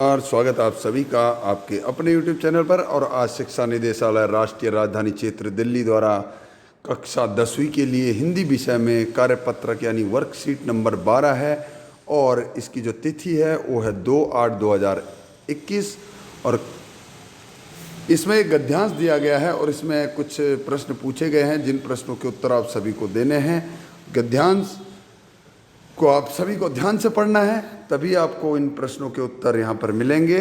और स्वागत आप सभी का आपके अपने YouTube चैनल पर। और आज शिक्षा निदेशालय राष्ट्रीय राजधानी क्षेत्र दिल्ली द्वारा कक्षा 10वीं के लिए हिंदी विषय में कार्यपत्रक यानी वर्कशीट नंबर 12 है और इसकी जो तिथि है वो है 2/8/2021 और इसमें एक गद्यांश दिया गया है और इसमें कुछ प्रश्न पूछे गए हैं जिन प्रश्नों के उत्तर आप सभी को देने हैं। गद्यांश को आप सभी को ध्यान से पढ़ना है, तभी आपको इन प्रश्नों के उत्तर यहाँ पर मिलेंगे।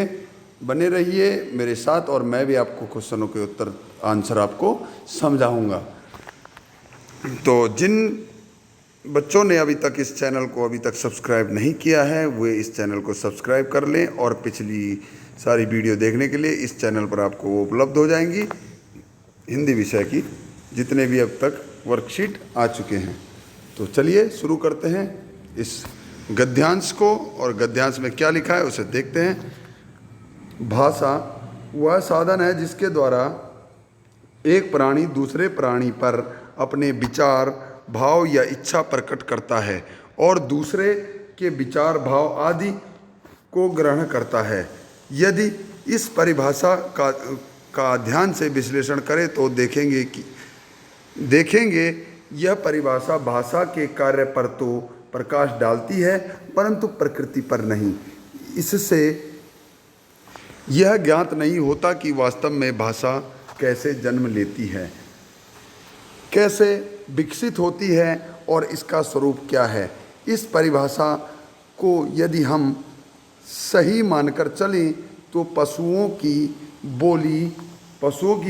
बने रहिए मेरे साथ और मैं भी आपको क्वेश्चनों के उत्तर आंसर आपको समझाऊंगा। तो जिन बच्चों ने अभी तक इस चैनल को अभी तक सब्सक्राइब नहीं किया है वे इस चैनल को सब्सक्राइब कर लें और पिछली सारी वीडियो देखने के लिए इस चैनल पर आपको वो उपलब्ध हो जाएंगी हिंदी विषय की जितने भी अब तक वर्कशीट आ चुके हैं। तो चलिए शुरू करते हैं इस गद्यांश को और गद्यांश में क्या लिखा है उसे देखते हैं। भाषा वह साधन है जिसके द्वारा एक प्राणी दूसरे प्राणी पर अपने विचार, भाव या इच्छा प्रकट करता है और दूसरे के विचार, भाव आदि को ग्रहण करता है। यदि इस परिभाषा का ध्यान से विश्लेषण करें तो देखेंगे यह परिभाषा भाषा के कार्य पर तो प्रकाश डालती है परंतु प्रकृति पर नहीं। इससे यह ज्ञात नहीं होता कि वास्तव में भाषा कैसे जन्म लेती है, कैसे विकसित होती है और इसका स्वरूप क्या है। इस परिभाषा को यदि हम सही मानकर चलें तो पशुओं की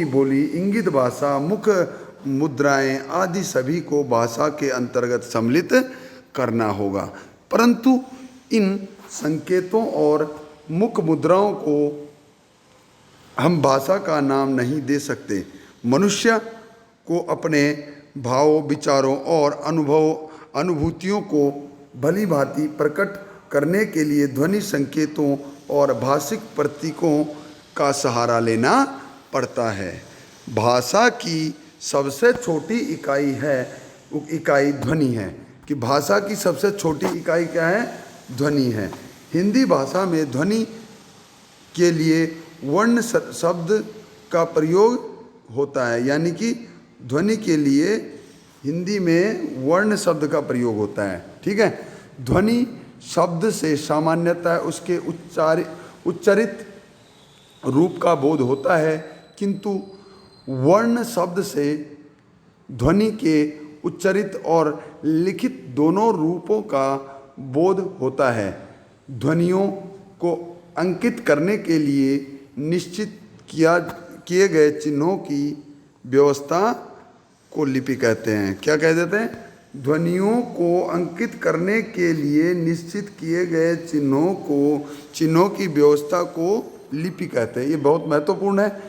बोली, इंगित भाषा, मुख मुद्राएं आदि सभी को भाषा के अंतर्गत सम्मिलित करना होगा। परंतु इन संकेतों और मुख मुद्राओं को हम भाषा का नाम नहीं दे सकते। मनुष्य को अपने भावों, विचारों और अनुभूतियों को भली भांति प्रकट करने के लिए ध्वनि संकेतों और भाषिक प्रतीकों का सहारा लेना पड़ता है। भाषा की सबसे छोटी इकाई ध्वनि है कि भाषा की सबसे छोटी इकाई क्या है? ध्वनि है। हिंदी भाषा में ध्वनि के लिए वर्ण शब्द का प्रयोग होता है, यानी कि ध्वनि के लिए हिंदी में वर्ण शब्द का प्रयोग होता है। ठीक है। ध्वनि शब्द से सामान्यतः उसके उच्चारित रूप का बोध होता है, किंतु वर्ण शब्द से ध्वनि के उच्चारित और लिखित दोनों रूपों का बोध होता है। ध्वनियों को अंकित करने के लिए निश्चित किए गए चिन्हों की व्यवस्था को लिपि कहते हैं। क्या कह देते हैं? ध्वनियों को अंकित करने के लिए निश्चित किए गए चिन्हों की व्यवस्था को लिपि कहते हैं। ये बहुत महत्वपूर्ण है।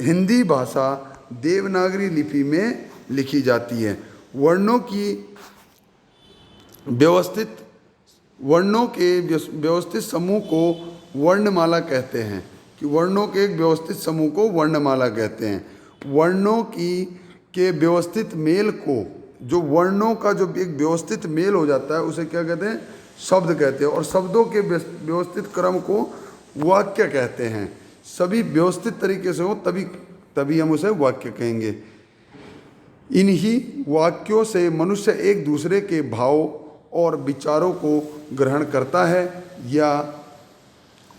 हिंदी भाषा देवनागरी लिपि में लिखी जाती है। वर्णों के व्यवस्थित समूह को वर्णमाला कहते हैं कि वर्णों के एक व्यवस्थित समूह को वर्णमाला कहते हैं। वर्णों के व्यवस्थित मेल को, जो वर्णों का जो एक व्यवस्थित मेल हो जाता है उसे क्या कहते हैं? शब्द कहते हैं। और शब्दों के व्यवस्थित क्रम को वाक्य कहते हैं। सभी व्यवस्थित तरीके से हो तभी हम उसे वाक्य कहेंगे। इन्हीं वाक्यों से मनुष्य एक दूसरे के भाव और विचारों को ग्रहण करता है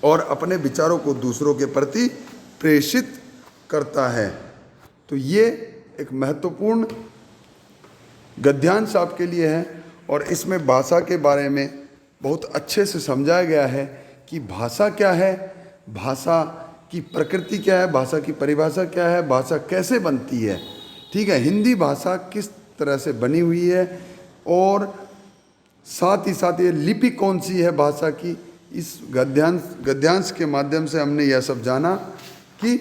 और अपने विचारों को दूसरों के प्रति प्रेषित करता है। तो ये एक महत्वपूर्ण गद्यांश आपके लिए है और इसमें भाषा के बारे में बहुत अच्छे से समझाया गया है कि भाषा क्या है, भाषा की प्रकृति क्या है, भाषा की परिभाषा क्या है, भाषा कैसे बनती है। ठीक है। हिंदी भाषा किस तरह से बनी हुई है और साथ ही साथ ये लिपि कौन सी है भाषा की। इस गद्यांश के माध्यम से हमने यह सब जाना कि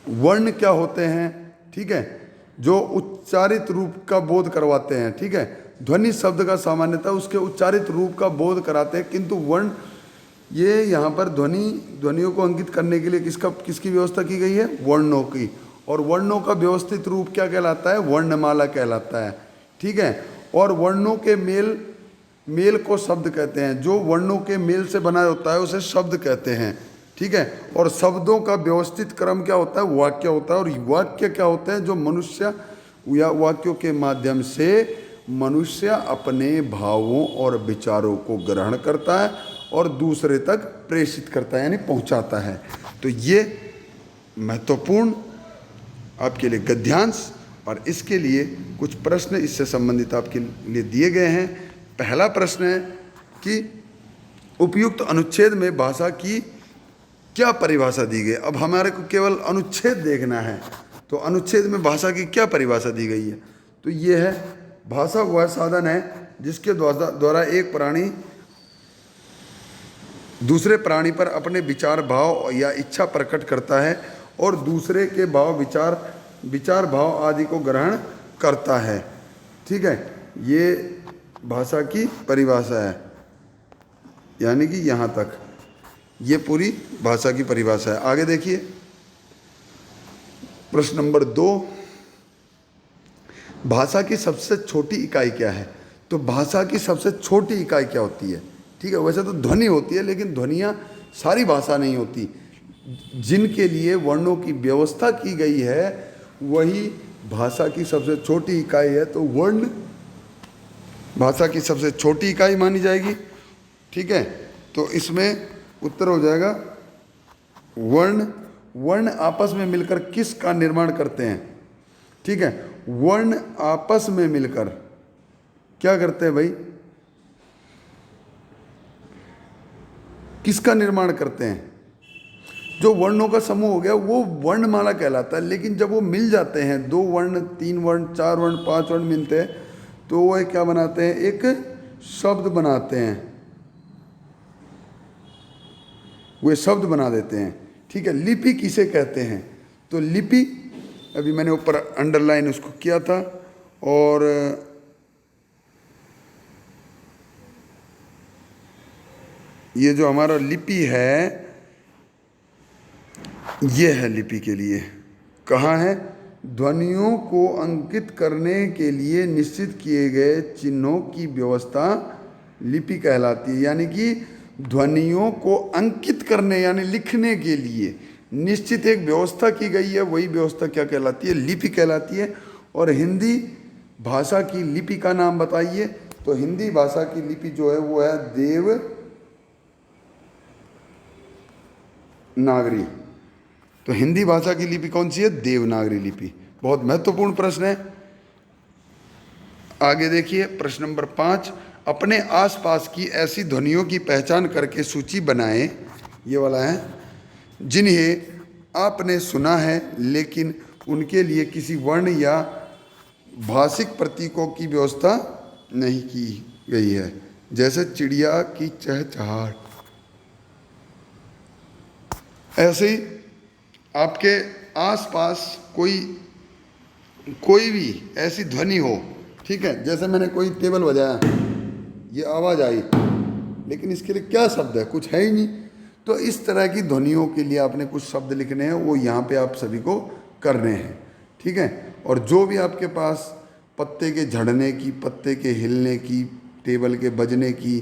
वर्ण क्या होते हैं। ठीक है। जो उच्चारित रूप का बोध करवाते हैं। ठीक है। ध्वनि शब्द का सामान्यतः उसके उच्चारित रूप का बोध कराते हैं, किंतु वर्ण, ये यहाँ पर ध्वनियों को अंकित करने के लिए किसकी व्यवस्था की गई है? वर्णों की। और वर्णों का व्यवस्थित रूप क्या कहलाता है? वर्णमाला कहलाता है। ठीक है। और वर्णों के मेल मेल को शब्द कहते हैं। जो वर्णों के मेल से बना होता है उसे शब्द कहते हैं, ठीक है। और शब्दों का व्यवस्थित क्रम क्या होता है? वाक्य होता है। और वाक्य क्या होते हैं? जो मनुष्य या वाक्यों के माध्यम से मनुष्य अपने भावों और विचारों को ग्रहण करता है और दूसरे तक प्रेषित करता है, यानी पहुंचाता है। तो ये महत्वपूर्ण आपके लिए गद्यांश, और इसके लिए कुछ प्रश्न इससे संबंधित आपके लिए दिए गए हैं। पहला प्रश्न है कि उपयुक्त अनुच्छेद में भाषा की क्या परिभाषा दी गई। अब हमारे को केवल अनुच्छेद देखना है, तो अनुच्छेद में भाषा की क्या परिभाषा दी गई है? तो ये है, भाषा वह साधन है जिसके द्वारा एक प्राणी दूसरे प्राणी पर अपने विचार, भाव या इच्छा प्रकट करता है और दूसरे के भाव, विचार भाव आदि को ग्रहण करता है, ठीक है। ये भाषा की परिभाषा है, यानी कि यहाँ तक ये पूरी भाषा की परिभाषा है। आगे देखिए प्रश्न नंबर 2, भाषा की सबसे छोटी इकाई क्या है? तो भाषा की सबसे छोटी इकाई क्या होती है? ठीक है, वैसे तो ध्वनि होती है, लेकिन ध्वनियाँ सारी भाषा नहीं होती। जिनके लिए वर्णों की व्यवस्था की गई है वही भाषा की सबसे छोटी इकाई है। तो वर्ण भाषा की सबसे छोटी इकाई मानी जाएगी, ठीक है। तो इसमें उत्तर हो जाएगा वर्ण। वर्ण आपस में मिलकर किस का निर्माण करते हैं? ठीक है, वर्ण आपस में मिलकर क्या करते हैं भाई? किसका निर्माण करते हैं? जो वर्णों का समूह हो गया वो वर्णमाला कहलाता है। लेकिन जब वो मिल जाते हैं, 2 वर्ण, 3 वर्ण, 4 वर्ण, 5 वर्ण मिलते हैं, तो वो क्या बनाते हैं? एक शब्द बनाते हैं, वे शब्द बना देते हैं, ठीक है। लिपि किसे कहते हैं? तो लिपि, अभी मैंने ऊपर अंडरलाइन उसको किया था, और ये जो हमारा लिपि है, ये है लिपि के लिए। कहाँ है? ध्वनियों को अंकित करने के लिए निश्चित किए गए चिन्हों की व्यवस्था लिपि कहलाती है। यानी कि ध्वनियों को अंकित करने यानी लिखने के लिए निश्चित एक व्यवस्था की गई है, वही व्यवस्था क्या कहलाती है? लिपि कहलाती है। और हिंदी भाषा की लिपि का नाम बताइए। तो हिंदी भाषा की लिपि जो है वो है देवनागरी। तो हिंदी भाषा की लिपि कौन सी है? देवनागरी लिपि। बहुत महत्वपूर्ण प्रश्न है। आगे देखिए प्रश्न नंबर 5, अपने आसपास की ऐसी ध्वनियों की पहचान करके सूची बनाएं, ये वाला है, जिन्हें आपने सुना है लेकिन उनके लिए किसी वर्ण या भाषिक प्रतीकों की व्यवस्था नहीं की गई है, जैसे चिड़िया की चहचहाट। ऐसे ही आपके आसपास कोई भी ऐसी ध्वनि हो, ठीक है, जैसे मैंने कोई टेबल बजाया, ये आवाज़ आई, लेकिन इसके लिए क्या शब्द है? कुछ है ही नहीं। तो इस तरह की ध्वनियों के लिए आपने कुछ शब्द लिखने हैं, वो यहाँ पे आप सभी को करने हैं, ठीक है। और जो भी आपके पास पत्ते के झड़ने की, पत्ते के हिलने की, टेबल के बजने की,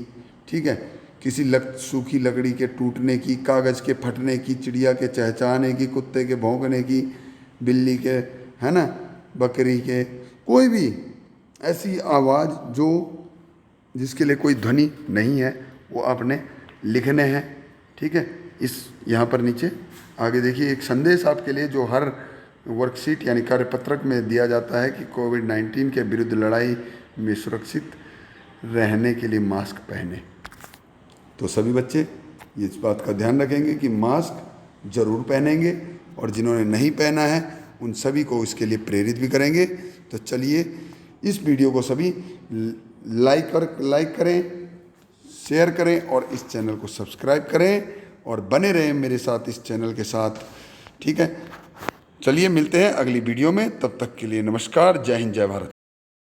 ठीक है, किसी सूखी लकड़ी के टूटने की, कागज़ के फटने की, चिड़िया के चहचहाने की, कुत्ते के भौंकने की, बिल्ली के, है ना, बकरी के, कोई भी ऐसी आवाज़ जो जिसके लिए कोई ध्वनि नहीं है, वो आपने लिखने हैं, ठीक है। इस यहाँ पर नीचे आगे देखिए एक संदेश आपके लिए जो हर वर्कशीट यानी कार्यपत्रक में दिया जाता है कि कोविड-19 के विरुद्ध लड़ाई में सुरक्षित रहने के लिए मास्क पहने। तो सभी बच्चे इस बात का ध्यान रखेंगे कि मास्क ज़रूर पहनेंगे, और जिन्होंने नहीं पहना है उन सभी को इसके लिए प्रेरित भी करेंगे। तो चलिए इस वीडियो को सभी लाइक करें, शेयर करें और इस चैनल को सब्सक्राइब करें और बने रहें मेरे साथ इस चैनल के साथ, ठीक है। चलिए मिलते हैं अगली वीडियो में, तब तक के लिए नमस्कार। जय हिंद, जय भारत।